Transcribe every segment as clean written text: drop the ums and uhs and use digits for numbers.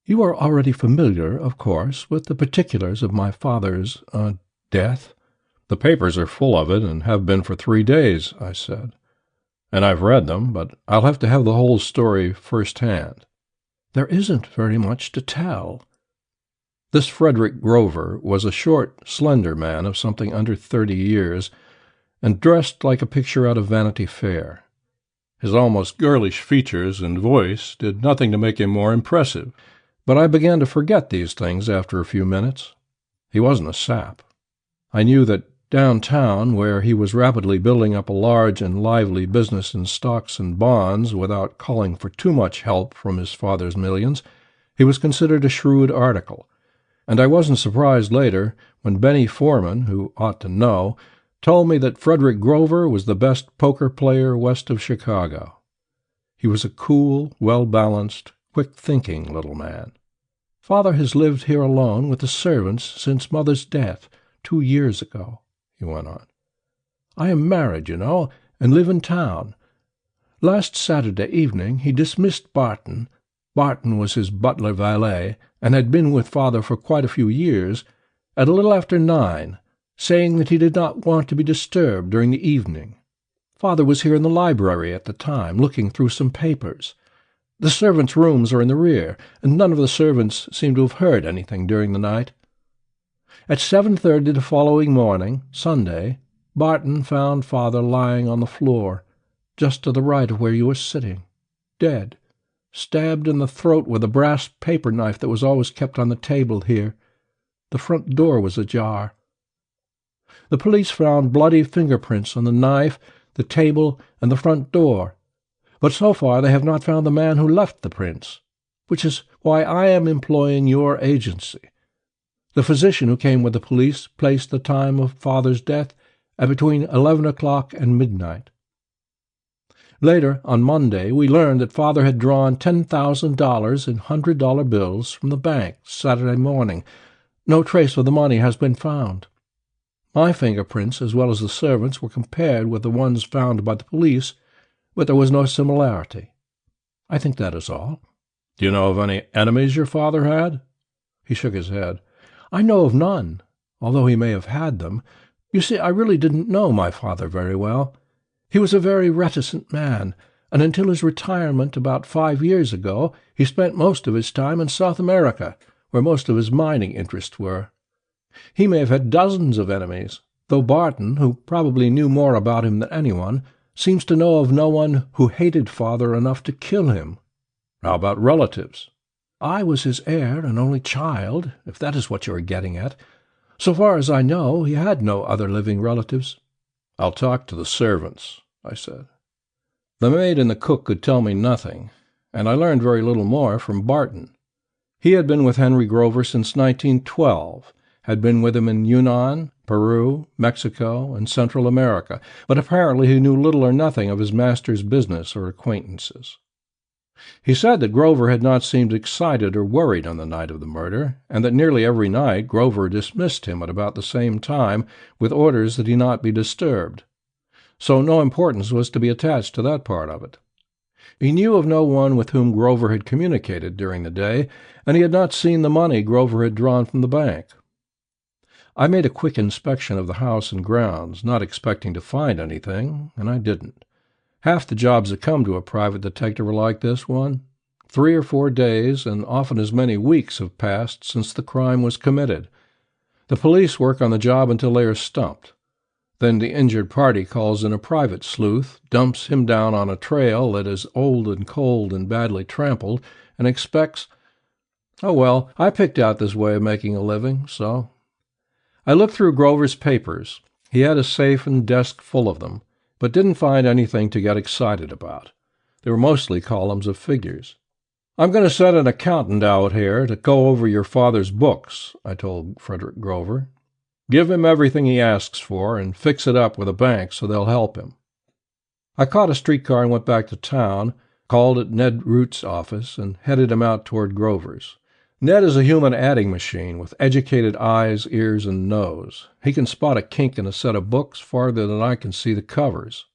You are already familiar, of course, with the particulars of my father's death." "The papers are full of it, and have been for 3 days," I said. "And I've read them, but I'll have to have the whole story first-hand." "There isn't very much to tell." This Frederick Grover was a short, slender man of something under 30 years, and dressed like a picture out of Vanity Fair. His almost girlish features and voice did nothing to make him more impressive, but I began to forget these things after a few minutes. He wasn't a sap. I knew that downtown, where he was rapidly building up a large and lively business in stocks and bonds without calling for too much help from his father's millions, he was considered a shrewd article, and I wasn't surprised later when Benny Foreman, who ought to know, told me that Frederick Grover was the best poker player west of Chicago. He was a cool, well-balanced, quick-thinking little man. "Father has lived here alone with the servants since Mother's death 2 years ago," he went on. "I am married, you know, and live in town. Last Saturday evening he dismissed Barton. Barton was his butler-valet, and had been with Father for quite a few years, at a little after 9, saying that he did not want to be disturbed during the evening. Father was here in the library at the time, looking through some papers. The servants' rooms are in the rear, and none of the servants seem to have heard anything during the night. At 7:30 the following morning, Sunday, Barton found Father lying on the floor, just to the right of where you were sitting, dead, stabbed in the throat with a brass paper knife that was always kept on the table here. The front door was ajar. The police found bloody fingerprints on the knife, the table, and the front door, but so far they have not found the man who left the prints, which is why I am employing your agency. The physician who came with the police placed the time of Father's death at between 11 o'clock and midnight. Later, on Monday, we learned that Father had drawn $10,000 in $100 bills from the bank Saturday morning. No trace of the money has been found. My fingerprints, as well as the servants', were compared with the ones found by the police, but there was no similarity. I think that is all." "Do you know of any enemies your father had?" He shook his head. "I know of none, although he may have had them. You see, I really didn't know my father very well. He was a very reticent man, and until his retirement about 5 years ago, he spent most of his time in South America, where most of his mining interests were. He may have had dozens of enemies, though Barton, who probably knew more about him than anyone, seems to know of no one who hated Father enough to kill him." "How about relatives?" "I was his heir and only child, if that is what you are getting at. So far as I know, he had no other living relatives." "I'll talk to the servants," I said. The maid and the cook could tell me nothing, and I learned very little more from Barton. He had been with Henry Grover since 1912, had been with him in Yunnan, Peru, Mexico, and Central America, but apparently he knew little or nothing of his master's business or acquaintances. He said that Grover had not seemed excited or worried on the night of the murder, and that nearly every night Grover dismissed him at about the same time with orders that he not be disturbed. So no importance was to be attached to that part of it. He knew of no one with whom Grover had communicated during the day, and he had not seen the money Grover had drawn from the bank. I made a quick inspection of the house and grounds, not expecting to find anything, and I didn't. Half the jobs that come to a private detective are like this one. 3 or 4 days, and often as many weeks, have passed since the crime was committed. The police work on the job until they are stumped. Then the injured party calls in a private sleuth, dumps him down on a trail that is old and cold and badly trampled, and expects— Oh, well, I picked out this way of making a living, so— I looked through Grover's papers. He had a safe and desk full of them, but didn't find anything to get excited about. They were mostly columns of figures. "I'm going to send an accountant out here to go over your father's books," I told Frederick Grover. "Give him everything he asks for and fix it up with a bank so they'll help him." I caught a streetcar and went back to town, called at Ned Root's office, and headed him out toward Grover's. Ned is a human adding machine with educated eyes, ears, and nose. He can spot a kink in a set of books farther than I can see the covers.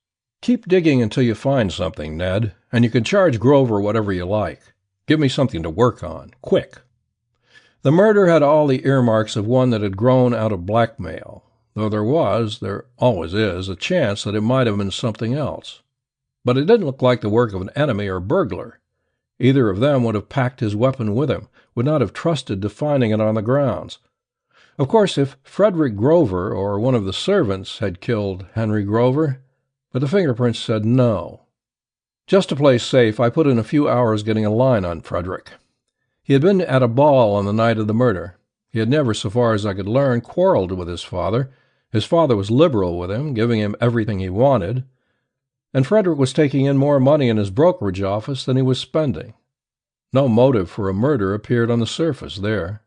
"Keep digging until you find something, Ned, and you can charge Grover whatever you like. Give me something to work on, quick." The murder had all the earmarks of one that had grown out of blackmail, though there always is, a chance that it might have been something else. But it didn't look like the work of an enemy or burglar. Either of them would have packed his weapon with him, would not have trusted to finding it on the grounds. Of course, if Frederick Grover or one of the servants had killed Henry Grover, but the fingerprints said no. Just to play safe, I put in a few hours getting a line on Frederick. He had been at a ball on the night of the murder. He had never, so far as I could learn, quarreled with his father. His father was liberal with him, giving him everything he wanted, and Frederick was taking in more money in his brokerage office than he was spending. No motive for a murder appeared on the surface there.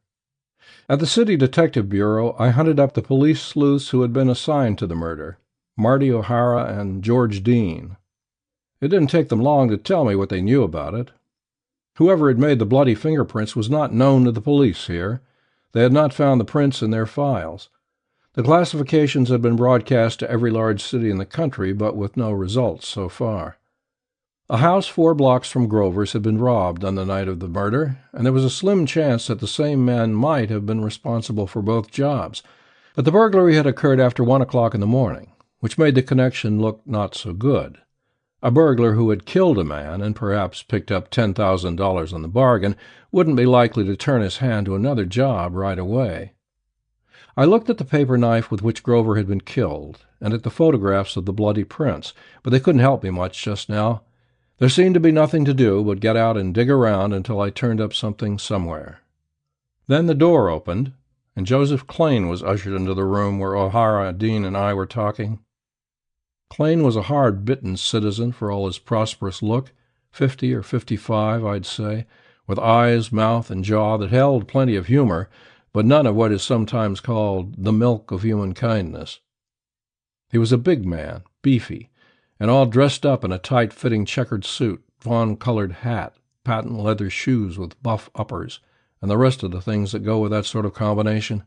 At the City Detective Bureau, I hunted up the police sleuths who had been assigned to the murder, Marty O'Hara and George Dean. It didn't take them long to tell me what they knew about it. Whoever had made the bloody fingerprints was not known to the police here. They had not found the prints in their files. The classifications had been broadcast to every large city in the country, but with no results so far. A house 4 blocks from Grover's had been robbed on the night of the murder, and there was a slim chance that the same man might have been responsible for both jobs. But the burglary had occurred after 1 o'clock in the morning, which made the connection look not so good. A burglar who had killed a man and perhaps picked up $10,000 on the bargain wouldn't be likely to turn his hand to another job right away. I looked at the paper knife with which Grover had been killed, and at the photographs of the bloody prints, but they couldn't help me much just now. There seemed to be nothing to do but get out and dig around until I turned up something somewhere. Then the door opened, and Joseph Klain was ushered into the room where O'Hara, Dean, and I were talking. Klain was a hard-bitten citizen for all his prosperous look, 50 or 55, I'd say, with eyes, mouth, and jaw that held plenty of humor, but none of what is sometimes called the milk of human kindness. He was a big man, beefy, and all dressed up in a tight-fitting checkered suit, fawn-colored hat, patent leather shoes with buff uppers, and the rest of the things that go with that sort of combination.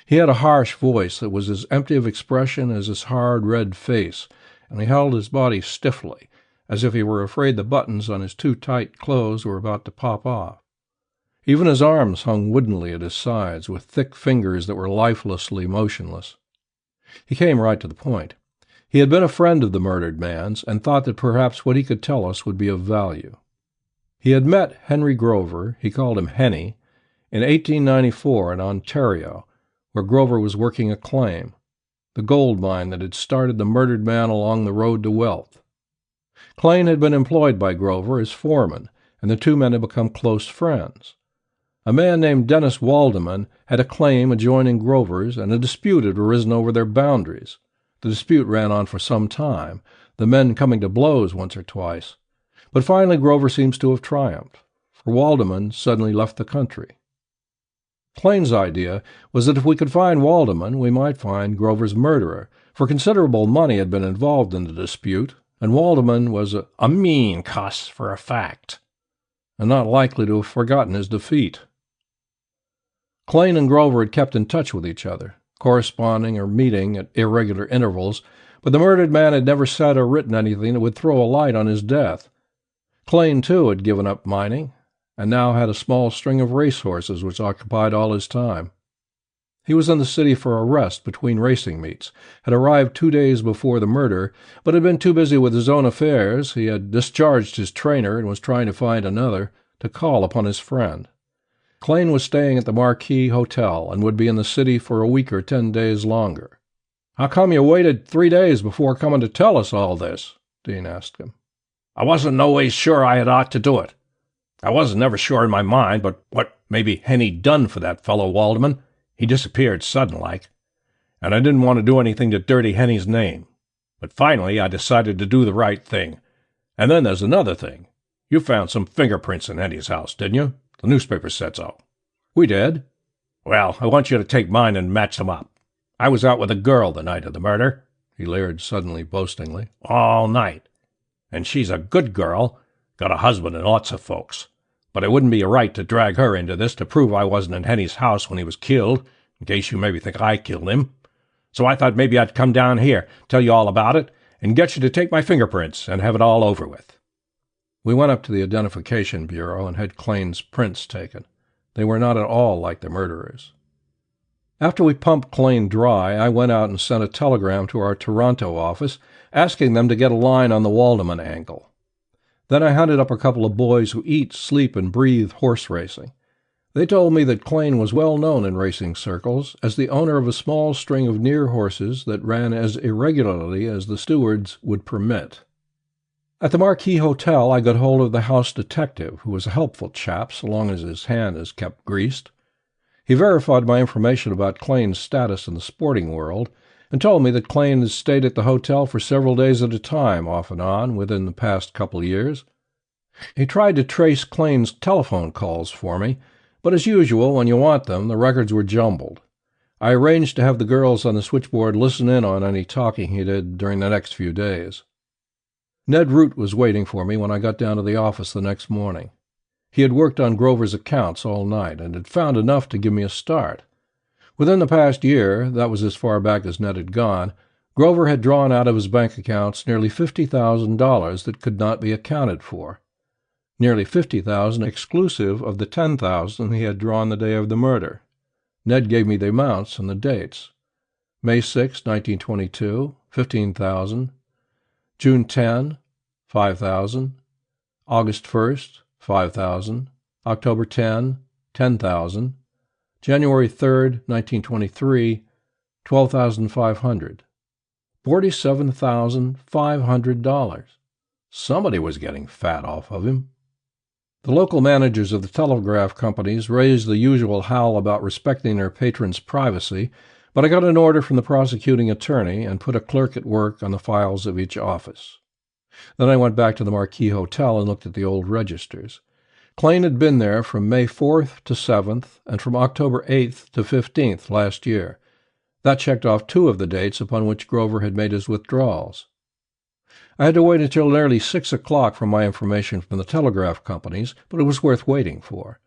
He had a harsh voice that was as empty of expression as his hard red face, and he held his body stiffly, as if he were afraid the buttons on his too tight clothes were about to pop off. Even his arms hung woodenly at his sides, with thick fingers that were lifelessly motionless. He came right to the point. He had been a friend of the murdered man's, and thought that perhaps what he could tell us would be of value. He had met Henry Grover, he called him Henny, in 1894 in Ontario, where Grover was working a claim, the gold mine that had started the murdered man along the road to wealth. Klain had been employed by Grover as foreman, and the two men had become close friends. A man named Dennis Waldeman had a claim adjoining Grover's, and a dispute had arisen over their boundaries. The dispute ran on for some time, the men coming to blows once or twice. But finally Grover seems to have triumphed, for Waldeman suddenly left the country. Klain's idea was that if we could find Waldeman, we might find Grover's murderer, for considerable money had been involved in the dispute, and Waldeman was a mean cuss for a fact, and not likely to have forgotten his defeat. Klain and Grover had kept in touch with each other, corresponding or meeting at irregular intervals, but the murdered man had never said or written anything that would throw a light on his death. Klain, too, had given up mining, and now had a small string of racehorses which occupied all his time. He was in the city for a rest between racing meets, had arrived 2 days before the murder, but had been too busy with his own affairs. He had discharged his trainer and was trying to find another to call upon his friend. Klain was staying at the Marquis Hotel and would be in the city for a week or 10 days longer. "How come you waited 3 days before coming to tell us all this?" Dean asked him. "I wasn't no ways sure I had ought to do it. I wasn't never sure in my mind but what maybe Henny done for that fellow Waldeman. He disappeared sudden-like, and I didn't want to do anything to dirty Henny's name. But finally I decided to do the right thing. And then there's another thing. You found some fingerprints in Henny's house, didn't you? The newspaper said so." "We did." "Well, I want you to take mine and match them up. I was out with a girl the night of the murder," he leered suddenly boastingly, "all night. And she's a good girl, got a husband and lots of folks. But it wouldn't be right to drag her into this to prove I wasn't in Henny's house when he was killed, in case you maybe think I killed him. So I thought maybe I'd come down here, tell you all about it, and get you to take my fingerprints and have it all over with." We went up to the Identification Bureau and had Klain's prints taken. They were not at all like the murderer's. After we pumped Klain dry, I went out and sent a telegram to our Toronto office, asking them to get a line on the Waldeman angle. Then I hunted up a couple of boys who eat, sleep, and breathe horse racing. They told me that Klain was well known in racing circles as the owner of a small string of near horses that ran as irregularly as the stewards would permit. At the Marquis Hotel, I got hold of the house detective, who was a helpful chap so long as his hand is kept greased. He verified my information about Klain's status in the sporting world and told me that Klain had stayed at the hotel for several days at a time, off and on, within the past couple of years. He tried to trace Klain's telephone calls for me, but as usual, when you want them, the records were jumbled. I arranged to have the girls on the switchboard listen in on any talking he did during the next few days. Ned Root was waiting for me when I got down to the office the next morning. He had worked on Grover's accounts all night and had found enough to give me a start. Within the past year, that was as far back as Ned had gone, Grover had drawn out of his bank accounts nearly $50,000 that could not be accounted for. Nearly $50,000 exclusive of the $10,000 he had drawn the day of the murder. Ned gave me the amounts and the dates. May 6, 1922, $15,000. June 10, $5,000. August 1st, $5,000. October 10, $10,000. January 3rd, 1923, $12,500. $47,500. Somebody was getting fat off of him. The local managers of the telegraph companies raised the usual howl about respecting their patrons' privacy, but I got an order from the prosecuting attorney and put a clerk at work on the files of each office. Then I went back to the Marquis Hotel and looked at the old registers. Klain had been there from May 4th to 7th and from October 8th to 15th last year. That checked off 2 of the dates upon which Grover had made his withdrawals. I had to wait until nearly 6 o'clock for my information from the telegraph companies, but it was worth waiting for.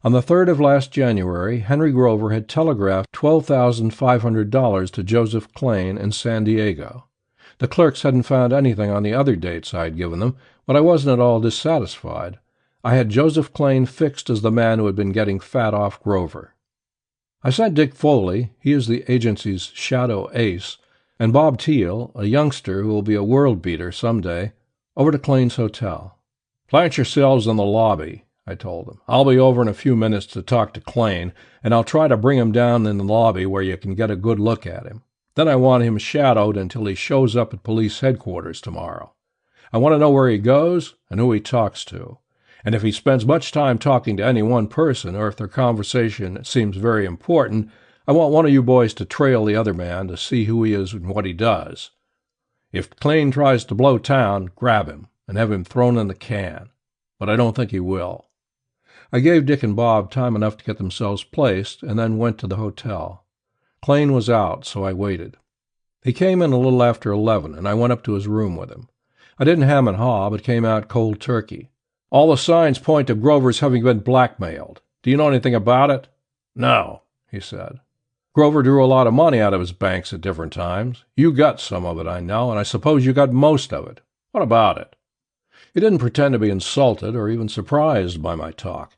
On the 3rd of last January, Henry Grover had telegraphed $12,500 to Joseph Klain in San Diego. The clerks hadn't found anything on the other dates I had given them, but I wasn't at all dissatisfied. I had Joseph Klain fixed as the man who had been getting fat off Grover. I sent Dick Foley, he is the agency's shadow ace, and Bob Teal, a youngster who will be a world-beater some day, over to Klain's hotel. "Plant yourselves in the lobby," I told them. "I'll be over in a few minutes to talk to Klain, and I'll try to bring him down in the lobby where you can get a good look at him. Then I want him shadowed until he shows up at police headquarters tomorrow. I want to know where he goes and who he talks to. And if he spends much time talking to any one person, or if their conversation seems very important, I want one of you boys to trail the other man to see who he is and what he does. If Klain tries to blow town, grab him and have him thrown in the can. But I don't think he will." I gave Dick and Bob time enough to get themselves placed, and then went to the hotel. Klain was out, so I waited. He came in a little after 11, and I went up to his room with him. I didn't ham and haw, but came out cold turkey. "All the signs point to Grover's having been blackmailed. Do you know anything about it?" "No," he said. "Grover drew a lot of money out of his banks at different times. You got some of it, I know, and I suppose you got most of it. What about it?" He didn't pretend to be insulted or even surprised by my talk.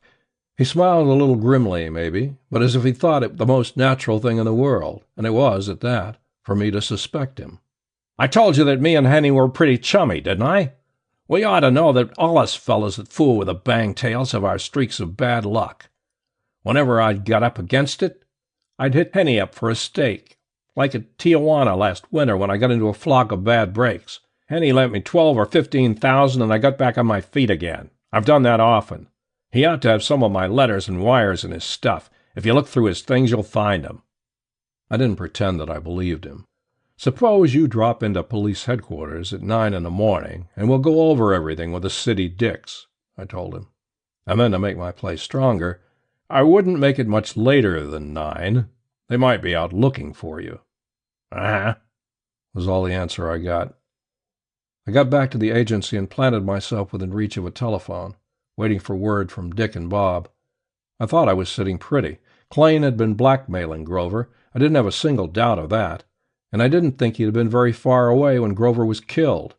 He smiled a little grimly, maybe, but as if he thought it the most natural thing in the world, and it was, at that, for me to suspect him. "I told you that me and Henny were pretty chummy, didn't I? Well, you ought to know that all us fellows that fool with the bang-tails have our streaks of bad luck. Whenever I'd got up against it, I'd hit Henny up for a stake, like at Tijuana last winter when I got into a flock of bad breaks. Henny lent me 12 or 15,000, and I got back on my feet again. I've done that often. He ought to have some of my letters and wires in his stuff. If you look through his things, you'll find them." I didn't pretend that I believed him. "Suppose you drop into police headquarters at 9 in the morning, and we'll go over everything with the city dicks," I told him. And then, to make my play stronger, "I wouldn't make it much later than 9. They might be out looking for you." "Uh-huh," was all the answer I got. I got back to the agency and planted myself within reach of a telephone, waiting for word from Dick and Bob. I thought I was sitting pretty. Klain had been blackmailing Grover. I didn't have a single doubt of that. And I didn't think he had been very far away when Grover was killed.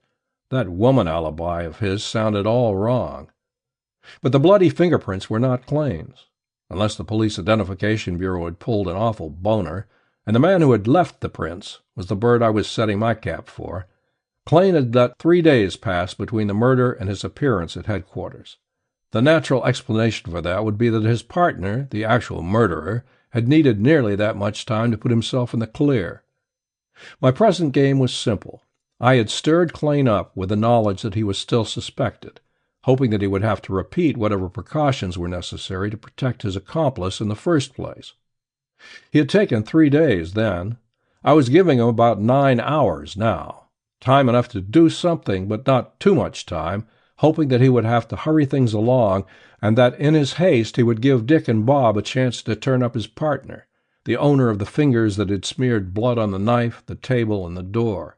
That woman alibi of his sounded all wrong. But the bloody fingerprints were not Klain's, unless the Police Identification Bureau had pulled an awful boner, and the man who had left the prints was the bird I was setting my cap for. Klain had let 3 days pass between the murder and his appearance at headquarters. The natural explanation for that would be that his partner, the actual murderer, had needed nearly that much time to put himself in the clear. My present game was simple. I had stirred Klain up with the knowledge that he was still suspected, hoping that he would have to repeat whatever precautions were necessary to protect his accomplice in the first place. He had taken 3 days then. I was giving him about 9 hours now, time enough to do something, but not too much time, hoping that he would have to hurry things along, and that in his haste he would give Dick and Bob a chance to turn up his partner, the owner of the fingers that had smeared blood on the knife, the table, and the door.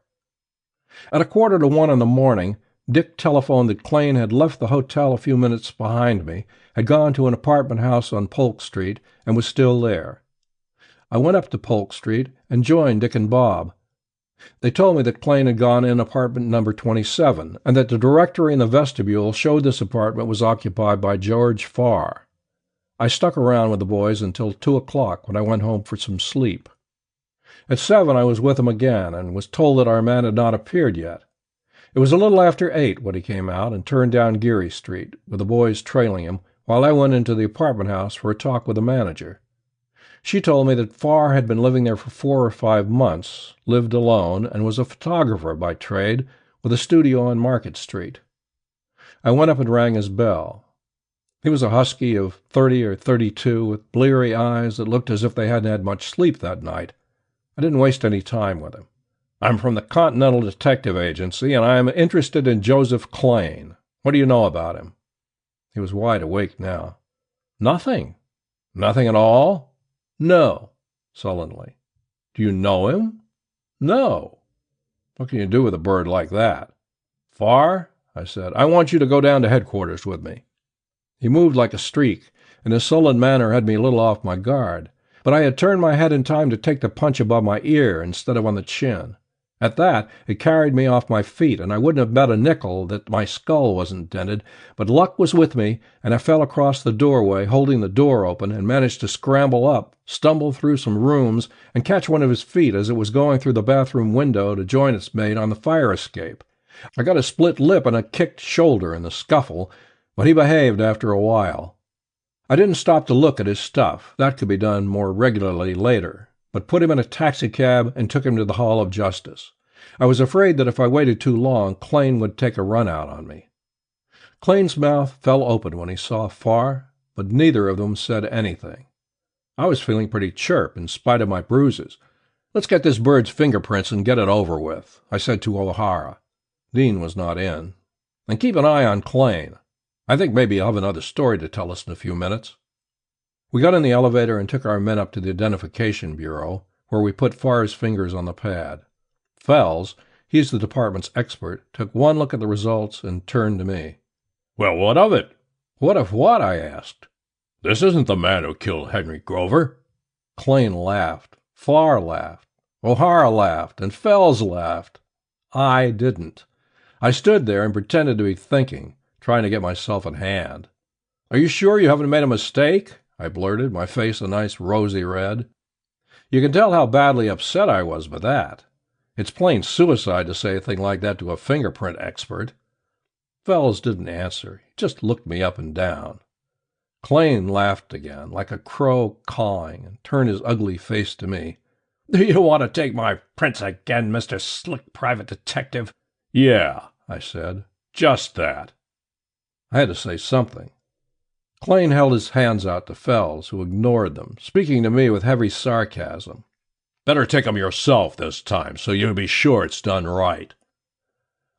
At 1:45 in the morning, Dick telephoned that Klain had left the hotel a few minutes behind me, had gone to an apartment house on Polk Street, and was still there. I went up to Polk Street and joined Dick and Bob. They told me that Klain had gone in apartment number 27, and that the directory in the vestibule showed this apartment was occupied by George Farr. I stuck around with the boys until 2 o'clock, when I went home for some sleep. At 7 I was with him again, and was told that our man had not appeared yet. It was a little after 8 when he came out and turned down Geary Street, with the boys trailing him, while I went into the apartment house for a talk with the manager. She told me that Farr had been living there for 4 or 5 months, lived alone, and was a photographer by trade, with a studio on Market Street. I went up and rang his bell. He was a husky of 30 or 32, with bleary eyes that looked as if they hadn't had much sleep that night. I didn't waste any time with him. "I'm from the Continental Detective Agency, and I am interested in Joseph Klain. What do you know about him?" He was wide awake now. "Nothing." "Nothing at all?" "No," sullenly. "Do you know him?" "No." "What can you do with a bird like that?" "Farr," I said, "I want you to go down to headquarters with me." He moved like a streak, and his sullen manner had me a little off my guard, but I had turned my head in time to take the punch above my ear instead of on the chin. At that, it carried me off my feet, and I wouldn't have bet a nickel that my skull wasn't dented, but luck was with me, and I fell across the doorway, holding the door open, and managed to scramble up, stumble through some rooms, and catch one of his feet as it was going through the bathroom window to join its mate on the fire escape. I got a split lip and a kicked shoulder in the scuffle, but he behaved after a while. I didn't stop to look at his stuff. That could be done more regularly later, but put him in a taxicab and took him to the Hall of Justice. I was afraid that if I waited too long, Klain would take a run out on me. Klain's mouth fell open when he saw Farr, but neither of them said anything. I was feeling pretty chirp in spite of my bruises. "Let's get this bird's fingerprints and get it over with," I said to O'Hara. Dean was not in. "And keep an eye on Klain. I think maybe he'll have another story to tell us in a few minutes." We got in the elevator and took our men up to the Identification Bureau, where we put Farr's fingers on the pad. Fells, he's the department's expert, took one look at the results and turned to me. "Well, what of it?" "What of what?" I asked. "This isn't the man who killed Henry Grover." Klain laughed. Farr laughed. O'Hara laughed. And Fells laughed. I didn't. I stood there and pretended to be thinking, trying to get myself in hand. "Are you sure you haven't made a mistake?" I blurted, my face a nice rosy red. You can tell how badly upset I was by that. It's plain suicide to say a thing like that to a fingerprint expert. Fells didn't answer. He just looked me up and down. Klain laughed again, like a crow cawing, and turned his ugly face to me. "Do you want to take my prints again, Mr. Slick Private Detective?" "Yeah," I said. "Just that." I had to say something. Klain held his hands out to Fells, who ignored them, speaking to me with heavy sarcasm. "Better take 'em yourself this time, so you can be sure it's done right."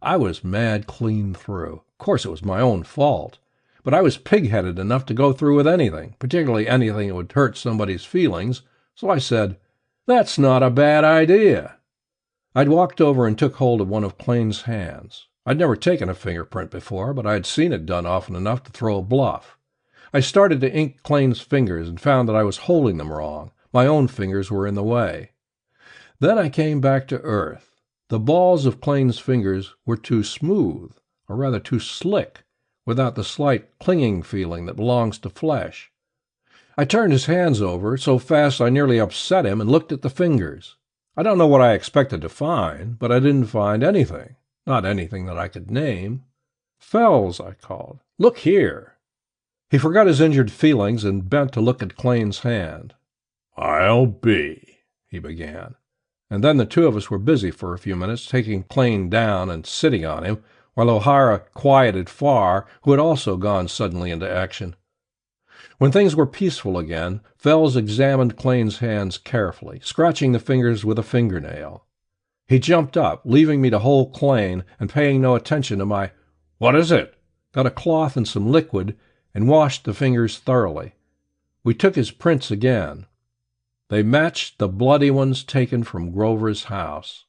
I was mad clean through. Of course it was my own fault, but I was pig-headed enough to go through with anything, particularly anything that would hurt somebody's feelings, so I said, "That's not a bad idea." I'd walked over and took hold of one of Klain's hands. I'd never taken a fingerprint before, but I had seen it done often enough to throw a bluff. I started to ink Klain's fingers and found that I was holding them wrong. My own fingers were in the way. Then I came back to earth. The balls of Klane's fingers were too smooth, or rather too slick, without the slight clinging feeling that belongs to flesh. I turned his hands over so fast I nearly upset him and looked at the fingers. I don't know what I expected to find, but I didn't find anything. Not anything that I could name. "Fells," I called. "Look here." He forgot his injured feelings and bent to look at Klane's hand. "I'll be," he began. And then the two of us were busy for a few minutes, taking Klane down and sitting on him, while O'Hara quieted Farr, who had also gone suddenly into action. When things were peaceful again, Fells examined Klane's hands carefully, scratching the fingers with a fingernail. He jumped up, leaving me to hold Klane and paying no attention to my "What is it?" got a cloth and some liquid and washed the fingers thoroughly. We took his prints again. They matched the bloody ones taken from Grover's house.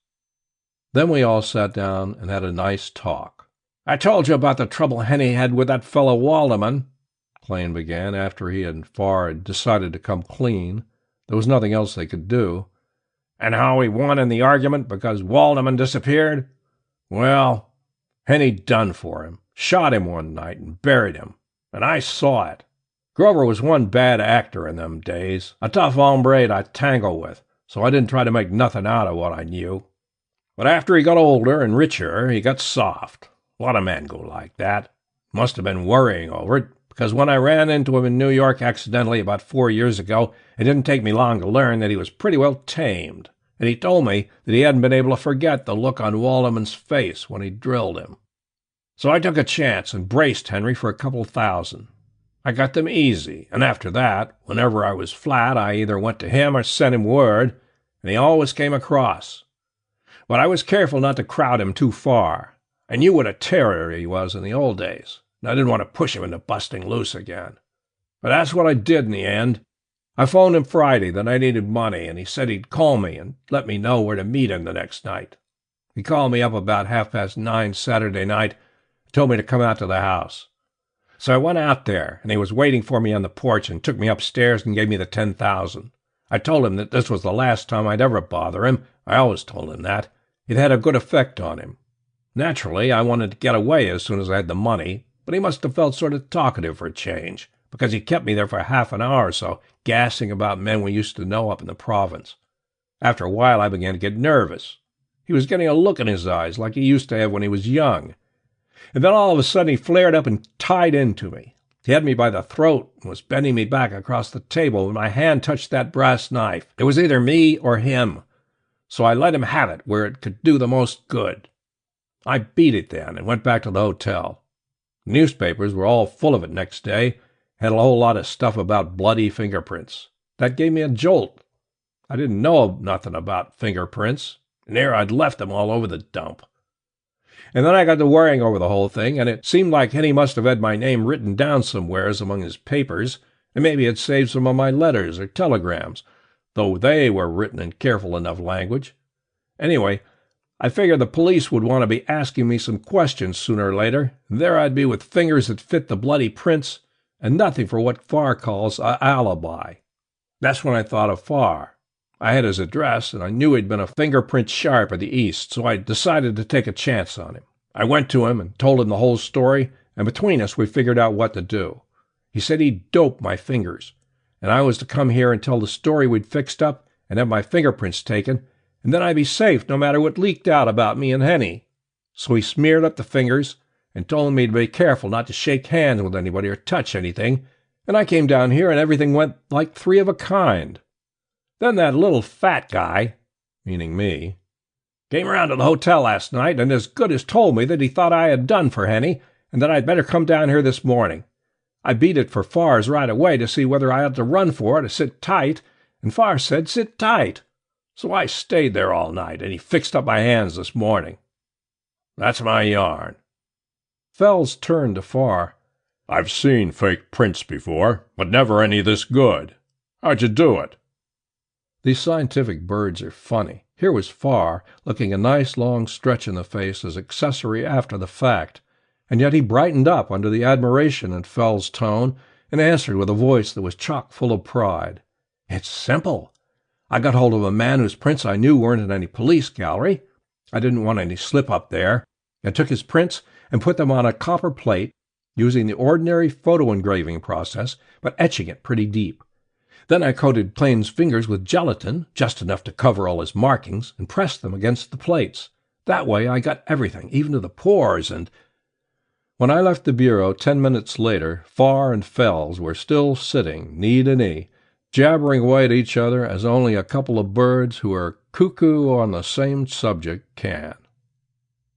Then we all sat down and had a nice talk. "I told you about the trouble Henny had with that fellow Waldeman," Klane began, after he and Farr had decided to come clean. There was nothing else they could do. "And how he won in the argument because Waldeman disappeared? Well, Henny done for him, shot him one night and buried him, and I saw it. Grover was one bad actor in them days, a tough hombre to tangle with, so I didn't try to make nothing out of what I knew. But after he got older and richer, he got soft. A lot of men go like that. Must have been worrying over it, because when I ran into him in New York accidentally about 4 years ago, it didn't take me long to learn that he was pretty well tamed, and he told me that he hadn't been able to forget the look on Waldeman's face when he drilled him. So I took a chance and braced Henry for a couple $1,000. I got them easy, and after that, whenever I was flat, I either went to him or sent him word, and he always came across. But I was careful not to crowd him too far. I knew what a terror he was in the old days, and I didn't want to push him into busting loose again. But that's what I did in the end. I phoned him Friday that I needed money, and he said he'd call me and let me know where to meet him the next night. He called me up about 9:30 Saturday night and told me to come out to the house. So I went out there, and he was waiting for me on the porch and took me upstairs and gave me the $10,000. I told him that this was the last time I'd ever bother him. I always told him that. It had a good effect on him. Naturally, I wanted to get away as soon as I had the money, but he must have felt sort of talkative for a change, because he kept me there for half an hour or so, gassing about men we used to know up in the province. After a while, I began to get nervous. He was getting a look in his eyes like he used to have when he was young. And then all of a sudden he flared up and tied into me. He had me by the throat and was bending me back across the table when my hand touched that brass knife. It was either me or him. So I let him have it where it could do the most good. I beat it then and went back to the hotel. The newspapers were all full of it next day, had a whole lot of stuff about bloody fingerprints. That gave me a jolt. I didn't know nothing about fingerprints, and there I'd left them all over the dump. And then I got to worrying over the whole thing, and it seemed like Henny must have had my name written down somewheres among his papers, and maybe had saved some of my letters or telegrams, though they were written in careful enough language. Anyway, I figured the police would want to be asking me some questions sooner or later, and there I'd be with fingers that fit the bloody prints, and nothing for what Farr calls a alibi. That's when I thought of Farr. I had his address, and I knew he'd been a fingerprint sharp at the East, so I decided to take a chance on him. I went to him and told him the whole story, and between us we figured out what to do. He said he'd dope my fingers, and I was to come here and tell the story we'd fixed up and have my fingerprints taken, and then I'd be safe no matter what leaked out about me and Henny. So he smeared up the fingers and told me to be careful not to shake hands with anybody or touch anything, and I came down here and everything went like three of a kind. Then that little fat guy, meaning me, came around to the hotel last night and as good as told me that he thought I had done for Henny and that I'd better come down here this morning. I beat it for Farr's right away to see whether I ought to run for it or sit tight, and Farr said sit tight. So I stayed there all night, and he fixed up my hands this morning. That's my yarn. Fells turned to Farr. I've seen fake prints before, but never any this good. How'd you do it? These scientific birds are funny. Here was Farr, looking a nice long stretch in the face as accessory after the fact, and yet he brightened up under the admiration in Fell's tone and answered with a voice that was chock full of pride. It's simple. I got hold of a man whose prints I knew weren't in any police gallery. I didn't want any slip-up there. I took his prints and put them on a copper plate using the ordinary photo engraving process, but etching it pretty deep. Then I coated Plain's fingers with gelatin, just enough to cover all his markings, and pressed them against the plates. That way I got everything, even to the pores, and... When I left the bureau 10 minutes later, Farr and Fells were still sitting, knee to knee, jabbering away at each other as only a couple of birds who are cuckoo on the same subject can.